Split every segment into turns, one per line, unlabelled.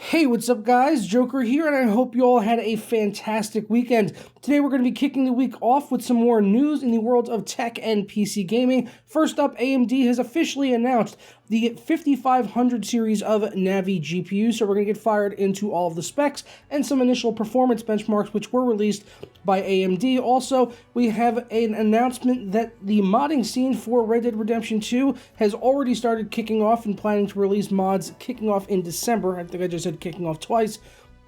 Hey, what's up guys? Joker here, and I hope you all had a fantastic weekend. Today we're going to be kicking the week off with some more news in the world of tech and PC gaming. First up, AMD has officially announced the 5500 series of NAVI GPUs, so we're going to get fired into all of the specs and some initial performance benchmarks which were released by AMD. Also, we have an announcement that the modding scene for Red Dead Redemption 2 has already started kicking off and planning to release mods kicking off in December. I think I just said kicking off twice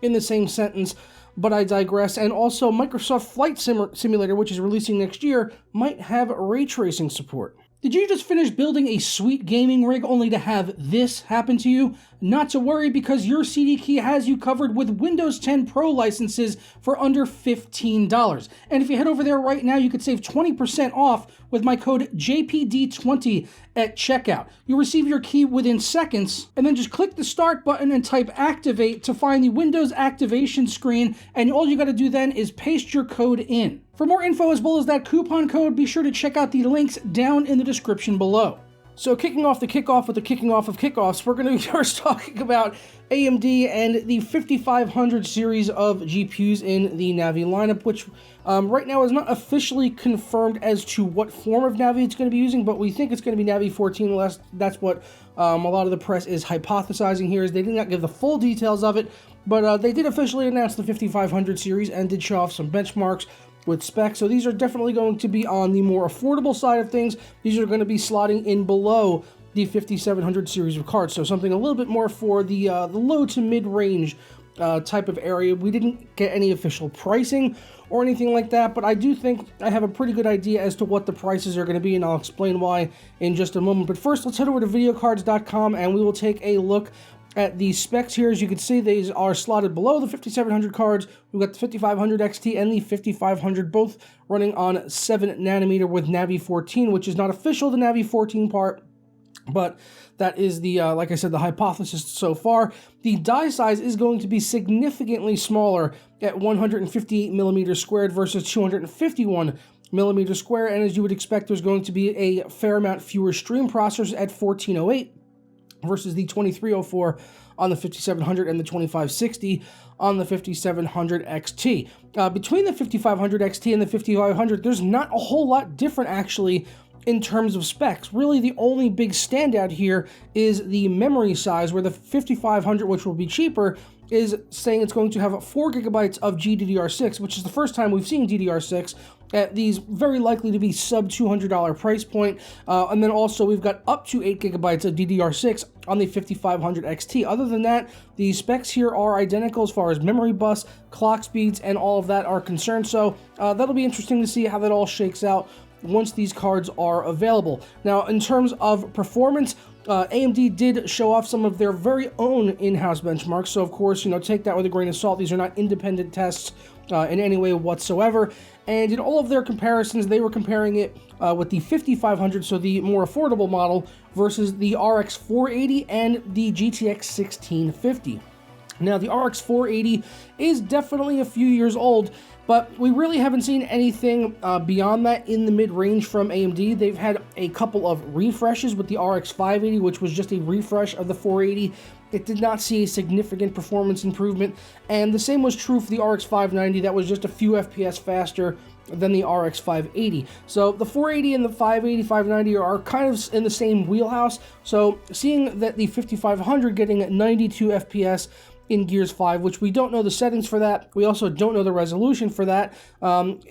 in the same sentence, but I digress. And also, Microsoft Flight Simulator, which is releasing next year, might have ray tracing support. Did you just finish building a sweet gaming rig only to have this happen to you? Not to worry, because your CD Key has you covered with Windows 10 Pro licenses for under $15. And if you head over there right now, you could save 20% off with my code JPD20 at checkout. You'll receive your key within seconds, and then just click the start button and type activate to find the Windows activation screen, and all you gotta do then is paste your code in. For more info as well as that coupon code, be sure to check out the links down in the description below. So kicking off the kickoff with the kicking off of kickoffs, we're going to be first talking about AMD and the 5500 series of GPUs in the NAVI lineup, which right now is not officially confirmed as to what form of NAVI it's going to be using, but we think it's going to be NAVI 14. That's what a lot of the press is hypothesizing here, is they did not give the full details of it, but they did officially announce the 5500 series and did show off some benchmarks with specs. So these are definitely going to be on the more affordable side of things. These are going to be slotting in below the 5700 series of cards, so something a little bit more for the low to mid-range type of area. We didn't get any official pricing or anything like that, but I do think I have a pretty good idea as to what the prices are going to be, and I'll explain why in just a moment. But first, let's head over to videocards.com and we will take a look at the specs here. As you can see, these are slotted below the 5700 cards. We've got the 5500 XT and the 5500, both running on 7 nanometer with NAVI 14, which is not official, the NAVI 14 part, but that is the, like I said, the hypothesis so far. The die size is going to be significantly smaller at 158 millimeters squared versus 251 millimeters square, and as you would expect, there's going to be a fair amount fewer stream processors at 1408 versus the 2304 on the 5700 and the 2560 on the 5700 XT. Between the 5500 XT and the 5500, there's not a whole lot different actually in terms of specs. Really, the only big standout here is the memory size, where the 5500, which will be cheaper, is saying it's going to have 4 gigabytes of GDDR6, which is the first time we've seen DDR6 at these very likely to be sub $200 price point. And then also we've got up to 8 gigabytes of DDR6 on the 5500 XT. Other than that, the specs here are identical as far as memory bus, clock speeds, and all of that are concerned. So that'll be interesting to see how that all shakes out once these cards are available. Now, in terms of performance, AMD did show off some of their very own in-house benchmarks, so of course, take that with a grain of salt. These are not independent tests in any way whatsoever, and in all of their comparisons, they were comparing it with the 5500, so the more affordable model, versus the RX 480 and the GTX 1650. Now, the RX 480 is definitely a few years old, but we really haven't seen anything beyond that in the mid-range from AMD. They've had a couple of refreshes with the RX 580, which was just a refresh of the 480. It did not see a significant performance improvement, and the same was true for the RX 590. That was just a few FPS faster than the RX 580. So the 480 and the 580, 590 are kind of in the same wheelhouse. So seeing that the 5500 getting 92 FPS in Gears 5, which we don't know the settings for that. We also don't know the resolution for that.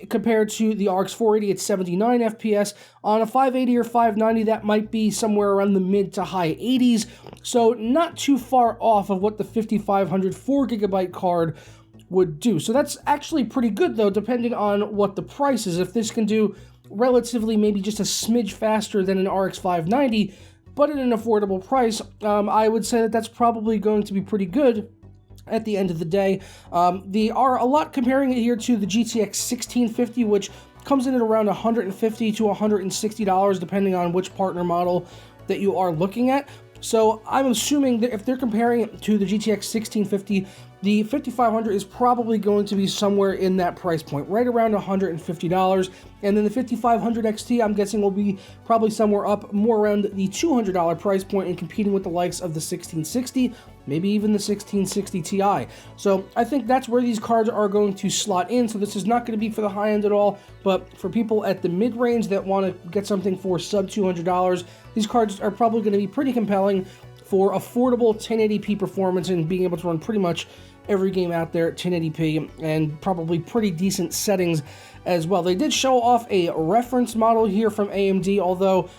Compared to the RX 480 at 79 FPS. On a 580 or 590, that might be somewhere around the mid to high 80s. So not too far off of what the 5500 4GB card would do. So that's actually pretty good, though, depending on what the price is. If this can do relatively maybe just a smidge faster than an RX 590, but at an affordable price, I would say that that's probably going to be pretty good at the end of the day. They are a lot comparing it here to the GTX 1650, which comes in at around $150 to $160, depending on which partner model that you are looking at. So I'm assuming that if they're comparing it to the GTX 1650, the 5500 is probably going to be somewhere in that price point, right around $150. And then the 5500 XT, I'm guessing, will be probably somewhere up more around the $200 price point and competing with the likes of the 1660, maybe even the 1660 Ti. So I think that's where these cards are going to slot in. So this is not going to be for the high end at all, but for people at the mid-range that want to get something for sub $200, these cards are probably going to be pretty compelling for affordable 1080p performance and being able to run pretty much every game out there at 1080p and probably pretty decent settings as well. They did show off a reference model here from AMD, although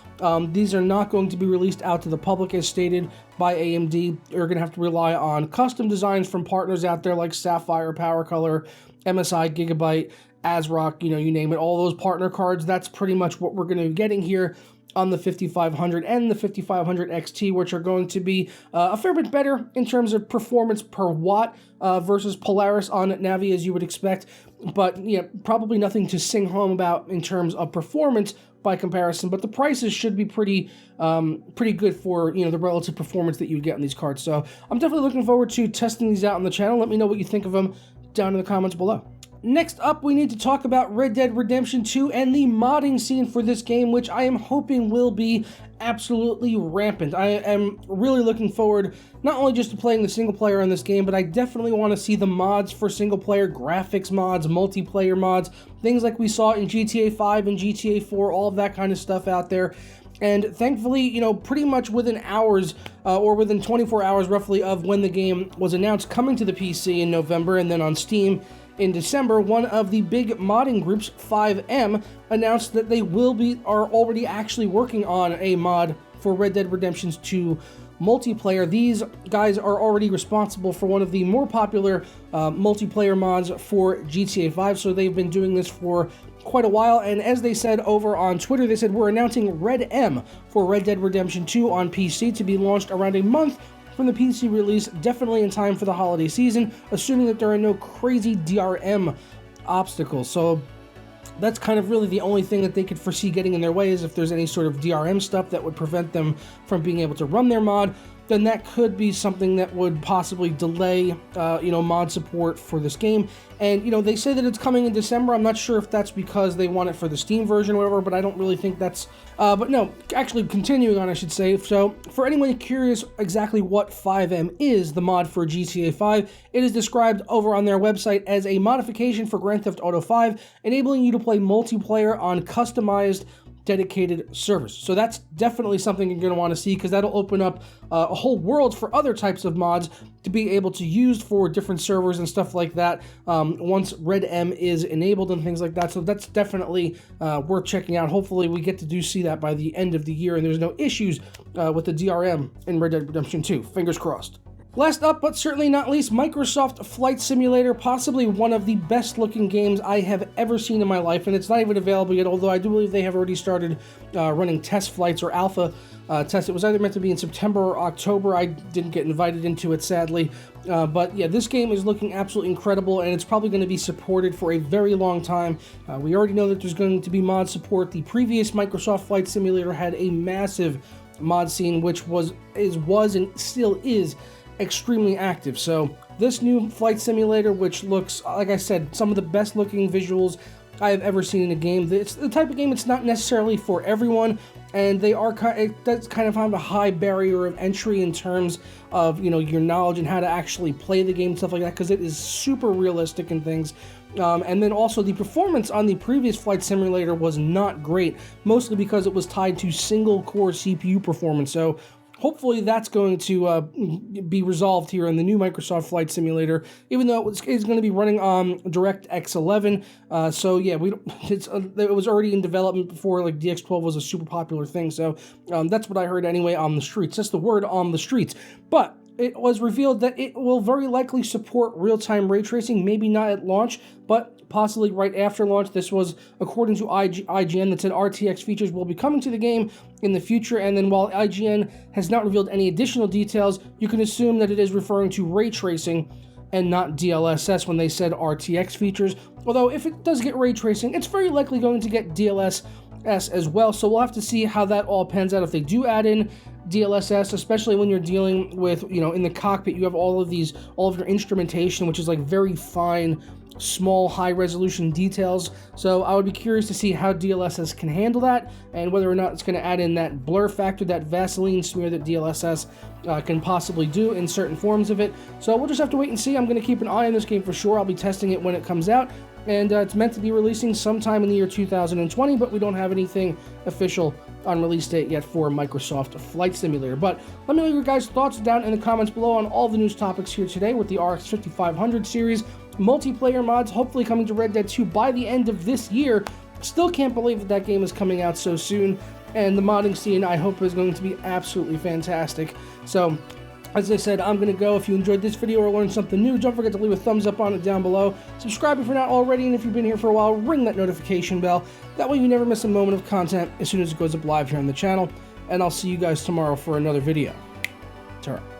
these are not going to be released out to the public as stated by AMD. You're going to have to rely on custom designs from partners out there like Sapphire, Power Color, MSI, Gigabyte, ASRock, you name it, all those partner cards. That's pretty much what we're going to be getting here on the 5500 and the 5500 XT, which are going to be a fair bit better in terms of performance per watt versus Polaris on Navi, as you would expect. But yeah, probably nothing to sing home about in terms of performance by comparison. But the prices should be pretty good for the relative performance that you would get on these cards. So I'm definitely looking forward to testing these out on the channel. Let me know what you think of them down in the comments below. Next up, we need to talk about Red Dead Redemption 2 and the modding scene for this game, which I am hoping will be absolutely rampant. I am really looking forward not only just to playing the single player on this game, but I definitely want to see the mods for single player, graphics mods, multiplayer mods, things like we saw in GTA 5 and GTA 4, all of that kind of stuff out there. And thankfully, pretty much within hours, or within 24 hours roughly of when the game was announced coming to the PC in November and then on Steam in December, one of the big modding groups, 5M, announced that they are already actually working on a mod for Red Dead Redemption 2 multiplayer. These guys are already responsible for one of the more popular multiplayer mods for GTA 5, so they've been doing this for quite a while, and as they said over on Twitter, they said, we're announcing Red M for Red Dead Redemption 2 on PC to be launched around a month from the PC release, definitely in time for the holiday season, assuming that there are no crazy DRM obstacles. So that's kind of really the only thing that they could foresee getting in their way, is if there's any sort of DRM stuff that would prevent them from being able to run their mod, then that could be something that would possibly delay, mod support for this game. And, they say that it's coming in December. I'm not sure if that's because they want it for the Steam version or whatever, but I don't really think that's, but no, actually continuing on, I should say. So for anyone curious exactly what 5M is, the mod for GTA 5, it is described over on their website as a modification for Grand Theft Auto 5, enabling you to play multiplayer on customized dedicated servers. So that's definitely something you're going to want to see, because that'll open up a whole world for other types of mods to be able to use for different servers and stuff like that once Red M is enabled and things like that. So that's definitely worth checking out. Hopefully we get to see that by the end of the year and there's no issues with the DRM in Red Dead Redemption 2. Fingers crossed. Last up, but certainly not least, Microsoft Flight Simulator, possibly one of the best looking games I have ever seen in my life, and it's not even available yet, although I do believe they have already started running test flights or alpha tests. It was either meant to be in September or October. I didn't get invited into it, sadly. But yeah, this game is looking absolutely incredible, and it's probably going to be supported for a very long time. We already know that there's going to be mod support. The previous Microsoft Flight Simulator had a massive mod scene, which was and still is extremely active. So this new Flight Simulator, which looks, like I said, some of the best looking visuals I have ever seen in a game. It's the type of game it's not necessarily for everyone, and it does kind of have a high barrier of entry in terms of your knowledge and how to actually play the game and stuff like that, because it is super realistic and things. And then also the performance on the previous Flight Simulator was not great, mostly because it was tied to single core CPU performance. So hopefully that's going to be resolved here in the new Microsoft Flight Simulator, even though it's going to be running on DirectX 11. So yeah, it was already in development before like DX12 was a super popular thing. So that's what I heard anyway on the streets. That's the word on the streets. But it was revealed that it will very likely support real-time ray tracing, maybe not at launch, but possibly right after launch. This was according to IGN, that said RTX features will be coming to the game in the future, and then while IGN has not revealed any additional details, you can assume that it is referring to ray tracing and not DLSS when they said RTX features. Although if it does get ray tracing, it's very likely going to get DLSS as well, so we'll have to see how that all pans out if they do add in DLSS, especially when you're dealing with, in the cockpit, you have all of your instrumentation, which is like very fine, small, high-resolution details. So I would be curious to see how DLSS can handle that, and whether or not it's going to add in that blur factor, that Vaseline smear that DLSS can possibly do in certain forms of it. So we'll just have to wait and see. I'm going to keep an eye on this game for sure. I'll be testing it when it comes out, and it's meant to be releasing sometime in the year 2020, but we don't have anything official on release date yet for Microsoft Flight Simulator. But let me know your guys' thoughts down in the comments below on all the news topics here today with the RX 5500 series, multiplayer mods hopefully coming to Red Dead 2 by the end of this year. Still can't believe that that game is coming out so soon, and the modding scene I hope is going to be absolutely fantastic. So as I said, I'm going to go. If you enjoyed this video or learned something new, don't forget to leave a thumbs up on it down below. Subscribe if you're not already, and if you've been here for a while, ring that notification bell. That way you never miss a moment of content as soon as it goes up live here on the channel. And I'll see you guys tomorrow for another video. Ta-ra.